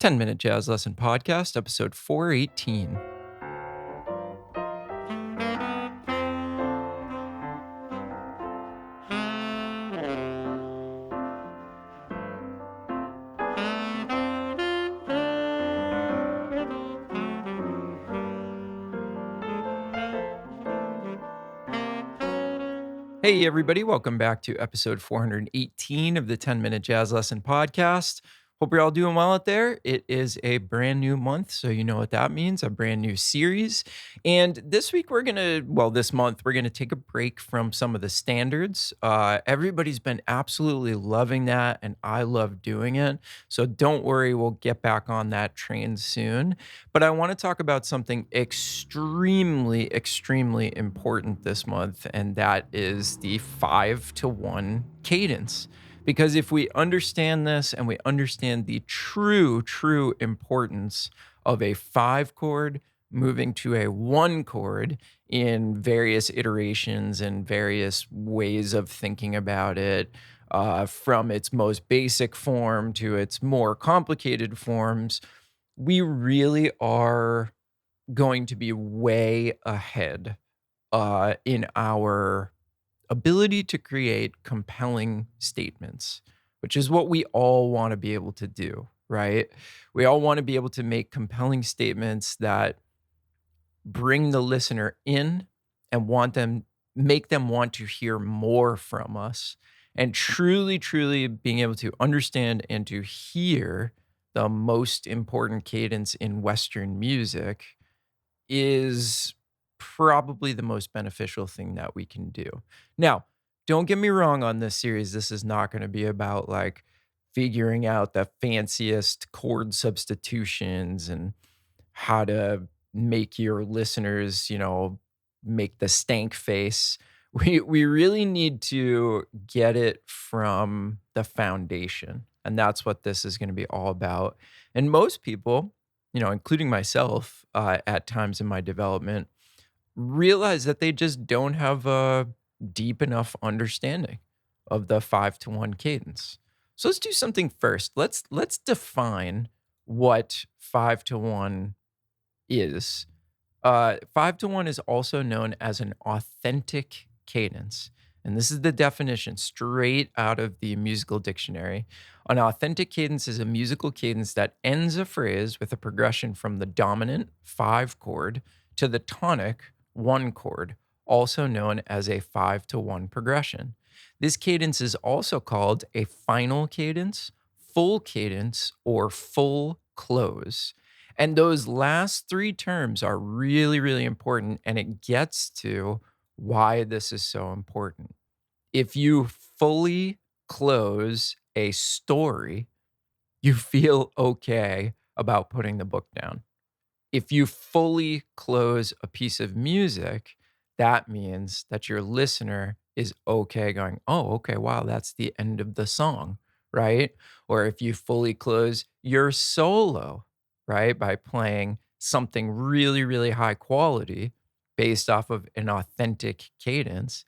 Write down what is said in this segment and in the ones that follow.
10-Minute Jazz Lesson Podcast, episode 418. Hey, everybody, welcome back to episode 418 of the 10-Minute Jazz Lesson Podcast. Hope you're all doing well out there. It is a brand new month, so you know what that means, a brand new series. And this week, this month, we're going to take a break from some of the standards. Everybody's been absolutely loving that, and I love doing it. So don't worry, we'll get back on that train soon. But I want to talk about something extremely important this month, and that is the 5-to-1 cadence. Because if we understand this and we understand the true importance of a 5 chord moving to a 1 chord in various iterations and various ways of thinking about it, from its most basic form to its more complicated forms, we really are going to be way ahead in our ability to create compelling statements, which is what we all want to be able to do, right? We all want to be able to make compelling statements that bring the listener in and make them want to hear more from us, and truly being able to understand and to hear the most important cadence in Western music is probably the most beneficial thing that we can do. Now, don't get me wrong on this series. This is not going to be about like figuring out the fanciest chord substitutions and how to make your listeners, make the stank face. We really need to get it from the foundation. And that's what this is going to be all about. And most people, including myself, at times in my development, realize that they just don't have a deep enough understanding of the 5-to-1 cadence. So let's do something first. Let's define what 5-to-1 is. 5-to-1 is also known as an authentic cadence. And this is the definition straight out of the musical dictionary. An authentic cadence is a musical cadence that ends a phrase with a progression from the dominant 5 chord to the tonic 1 chord, also known as a 5-to-1 progression. This cadence is also called a final cadence, full cadence, or full close. And those last three terms are really important, and it gets to why this is so important. If you fully close a story, you feel okay about putting the book down. If you fully close a piece of music, that means that your listener is okay going, oh, okay, wow, that's the end of the song, right? Or if you fully close your solo, right, by playing something really high quality based off of an authentic cadence,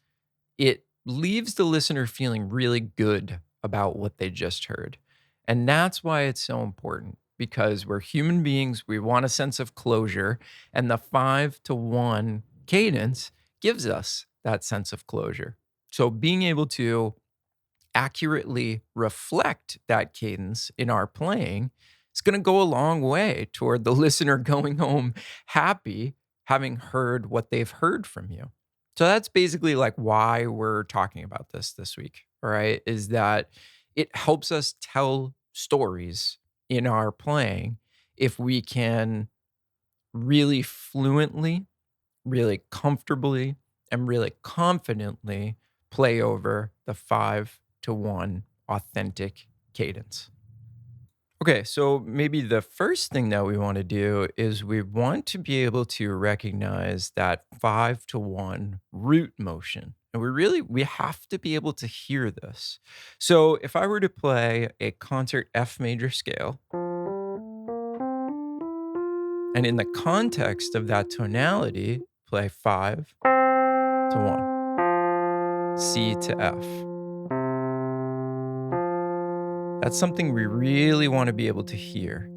it leaves the listener feeling really good about what they just heard. And that's why it's so important, because we're human beings. We want a sense of closure. And the 5-to-1 cadence gives us that sense of closure. So being able to accurately reflect that cadence in our playing is going to go a long way toward the listener going home happy, having heard what they've heard from you. So that's basically like why we're talking about this week, all right? Is that it helps us tell stories in our playing if we can really fluently, really comfortably, and really confidently play over the 5-to-1 authentic cadence. Okay, so maybe the first thing that we want to do is we want to be able to recognize that 5-to-1 root motion. And we have to be able to hear this. So if I were to play a concert F major scale, and in the context of that tonality, play 5-to-1, C to F. That's something we really want to be able to hear.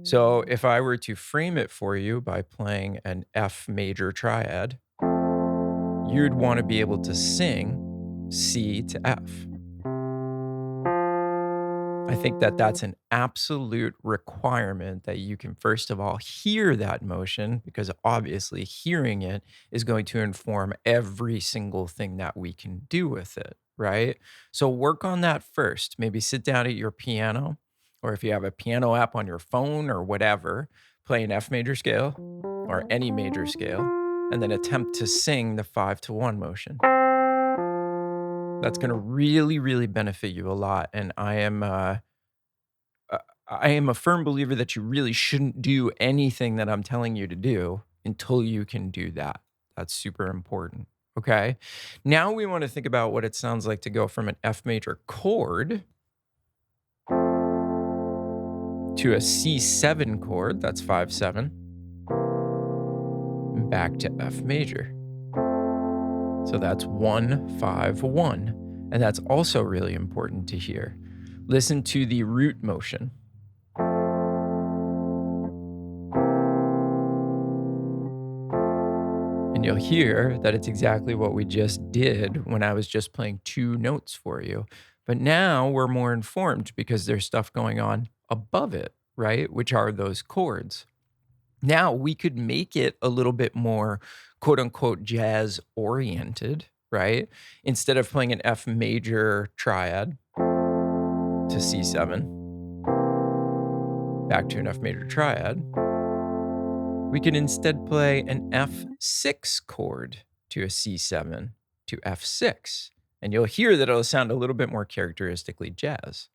So if I were to frame it for you by playing an F major triad, you'd want to be able to sing C to F. I think that that's an absolute requirement that you can, first of all, hear that motion, because obviously hearing it is going to inform every single thing that we can do with it, right? So work on that first. Maybe sit down at your piano, or if you have a piano app on your phone or whatever, play an F major scale or any major scale, and then attempt to sing the 5-1 motion. That's going to really, really benefit you a lot. And I am a firm believer that you really shouldn't do anything that I'm telling you to do until you can do that. That's super important. Okay. Now we want to think about what it sounds like to go from an F major chord to a C7 chord. That's 5-7. And back to F major. So that's 1-5-1. And that's also really important to hear. Listen to the root motion. And you'll hear that it's exactly what we just did when I was just playing 2 notes for you. But now we're more informed because there's stuff going on above it, right? Which are those chords. Now we could make it a little bit more quote unquote jazz oriented, right? Instead of playing an F major triad to C7, back to an F major triad, we can instead play an F6 chord to a C7 to F6. And you'll hear that it'll sound a little bit more characteristically jazz.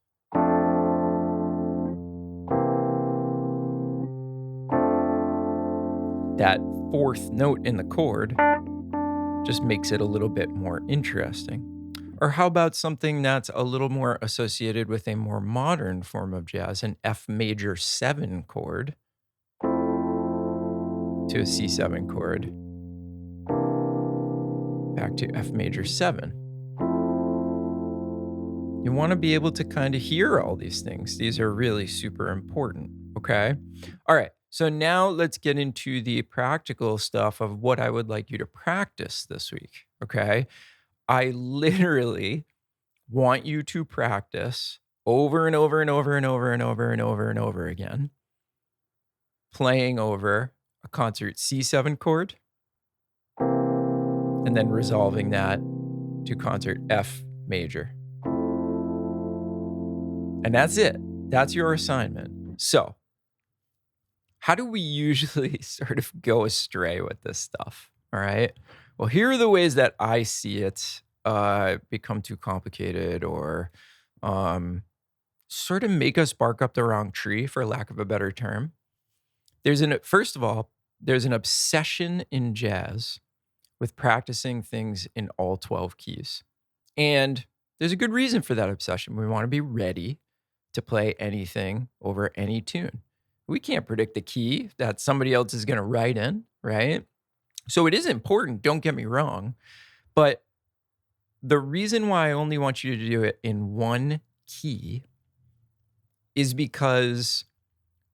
That fourth note in the chord just makes it a little bit more interesting. Or how about something that's a little more associated with a more modern form of jazz, an F major 7 chord to a C7 chord, back to F major 7. You want to be able to kind of hear all these things. These are really super important, okay? All right, so now let's get into the practical stuff of what I would like you to practice this week, okay? I literally want you to practice over and over and over and over and over and over and over again, playing over a concert C7 chord, and then resolving that to concert F major. And that's it. That's your assignment. So, how do we usually sort of go astray with this stuff? All right. Well, here are the ways that I see it become too complicated or sort of make us bark up the wrong tree, for lack of a better term. First of all, there's an obsession in jazz with practicing things in all 12 keys. And there's a good reason for that obsession. We want to be ready to play anything over any tune. We can't predict the key that somebody else is going to write in, right? So it is important, don't get me wrong. But the reason why I only want you to do it in one key is because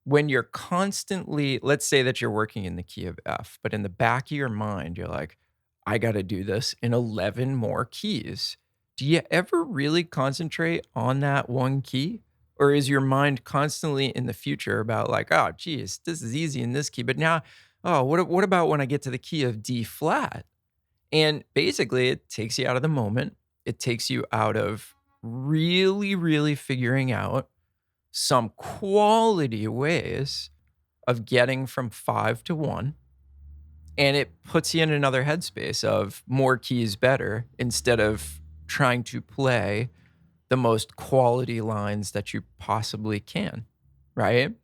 when you're constantly, let's say that you're working in the key of F, but in the back of your mind, you're like, I got to do this in 11 more keys. Do you ever really concentrate on that one key? Or is your mind constantly in the future about like, oh, geez, this is easy in this key, but now, oh, what about when I get to the key of D flat? And basically, it takes you out of the moment. It takes you out of really, really figuring out some quality ways of getting from 5-1. And it puts you in another headspace of more keys better instead of trying to play the most quality lines that you possibly can, right?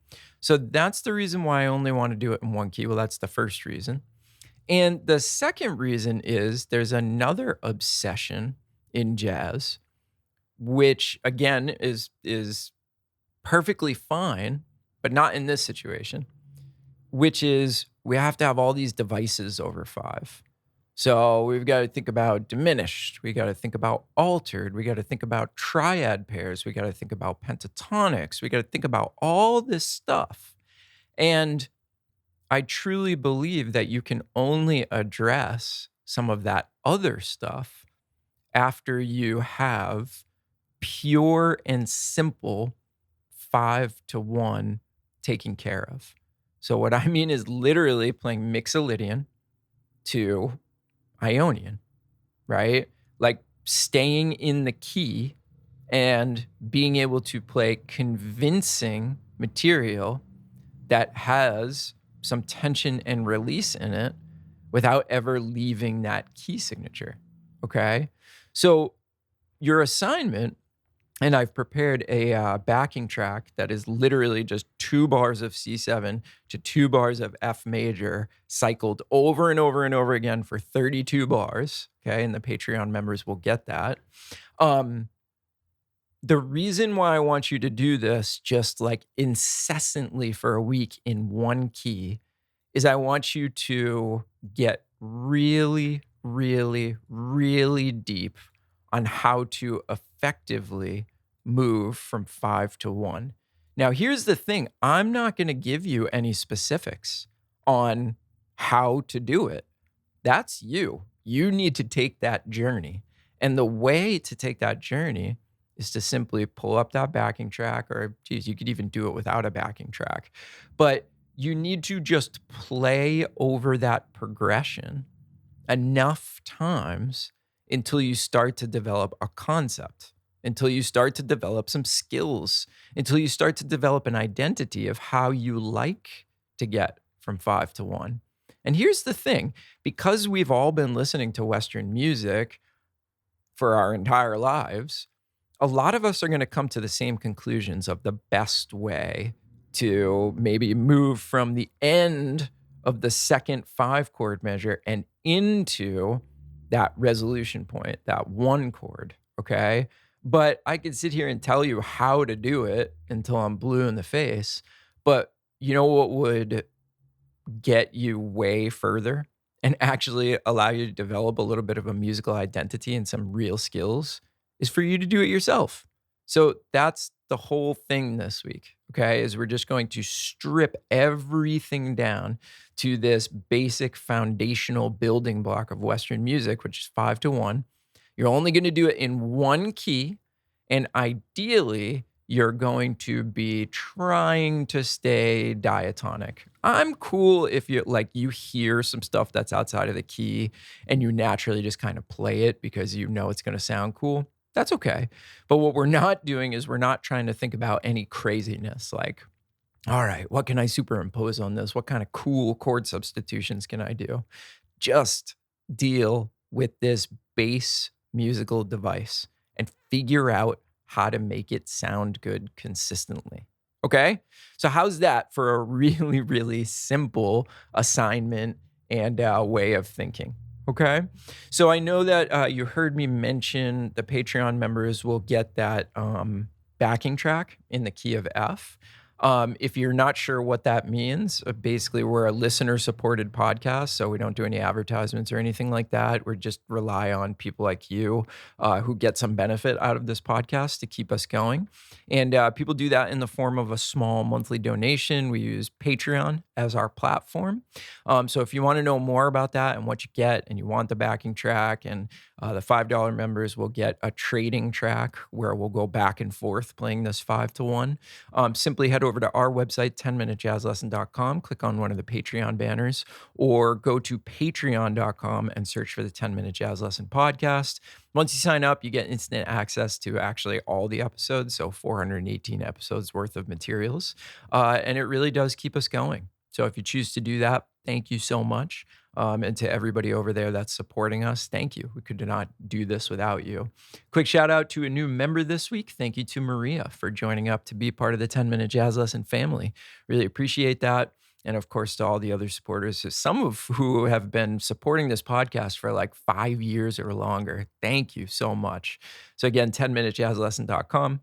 So that's the reason why I only want to do it in one key. Well, that's the first reason. And the second reason is there's another obsession in jazz, which again is perfectly fine, but not in this situation, which is we have to have all these devices over 5. So we've got to think about diminished. We got to think about altered. We got to think about triad pairs. We got to think about pentatonics. We got to think about all this stuff. And I truly believe that you can only address some of that other stuff after you have pure and simple 5 to 1 taken care of. So what I mean is literally playing Mixolydian to Ionian, right? Like staying in the key and being able to play convincing material that has some tension and release in it without ever leaving that key signature. Okay. So your assignment, and I've prepared a backing track that is literally just 2 bars of C7 to 2 bars of F major cycled over and over and over again for 32 bars. Okay. And the Patreon members will get that. Um, the reason why I want you to do this just like incessantly for a week in one key is I want you to get really, really, really deep on how to effectively move from 5 to 1. Now, here's the thing, I'm not going to give you any specifics on how to do it. That's you. You need to take that journey. And the way to take that journey is to simply pull up that backing track, or geez, you could even do it without a backing track. But you need to just play over that progression enough times until you start to develop a concept, until you start to develop some skills, until you start to develop an identity of how you like to get from 5 to 1. And here's the thing, because we've all been listening to Western music for our entire lives, a lot of us are going to come to the same conclusions of the best way to maybe move from the end of the second 5 chord measure and into that resolution point, that 1 chord. Okay. But I could sit here and tell you how to do it until I'm blue in the face. But you know what would get you way further and actually allow you to develop a little bit of a musical identity and some real skills is for you to do it yourself. So that's the whole thing this week, okay? Is we're just going to strip everything down to this basic foundational building block of Western music, which is 5 to 1. You're only going to do it in one key, and ideally, you're going to be trying to stay diatonic. I'm cool if you hear some stuff that's outside of the key and you naturally just kind of play it because you know it's going to sound cool. That's okay. But what we're not doing is we're not trying to think about any craziness like, all right, what can I superimpose on this? What kind of cool chord substitutions can I do? Just deal with this base musical device and figure out how to make it sound good consistently. Okay? So, how's that for a really, really simple assignment and way of thinking? Okay. So, I know that you heard me mention the Patreon members will get that backing track in the key of F. If you're not sure what that means, basically, we're a listener supported podcast. So we don't do any advertisements or anything like that. We just rely on people like you who get some benefit out of this podcast to keep us going. And people do that in the form of a small monthly donation. We use Patreon as our platform. So if you want to know more about that and what you get, and you want the backing track, and the $5 members will get a trading track where we'll go back and forth playing this 5 to 1. Simply head over to our website, 10minutejazzlesson.com, click on one of the Patreon banners, or go to patreon.com and search for the 10-Minute Jazz Lesson Podcast. Once you sign up, you get instant access to actually all the episodes, so 418 episodes worth of materials. And it really does keep us going. So if you choose to do that, thank you so much. And to everybody over there that's supporting us, thank you. We could not do this without you. Quick shout out to a new member this week. Thank you to Maria for joining up to be part of the 10-Minute Jazz Lesson family. Really appreciate that. And of course, to all the other supporters, some of who have been supporting this podcast for like 5 years or longer. Thank you so much. So again, 10minutejazzlesson.com.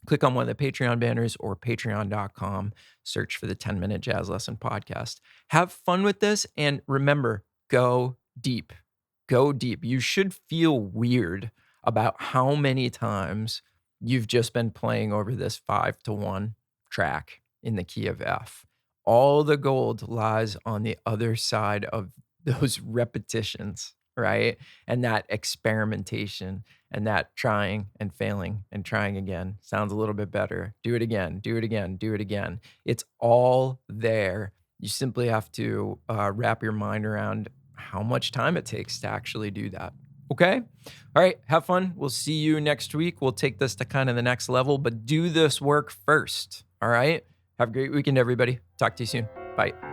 Click on one of the Patreon banners or patreon.com. Search for the 10-Minute Jazz Lesson Podcast. Have fun with this. And remember, go deep. Go deep. You should feel weird about how many times you've just been playing over this 5 to 1 track in the key of F all the gold lies on the other side of those repetitions, right? And that experimentation and that trying and failing and trying again. Sounds a little bit better. Do it again, do it again, do it again. It's all there. You simply have to wrap your mind around how much time it takes to actually do that. Okay? All right, have fun. We'll see you next week. We'll take this to kind of the next level, but do this work first. All right? Have a great weekend, everybody. Talk to you soon. Bye.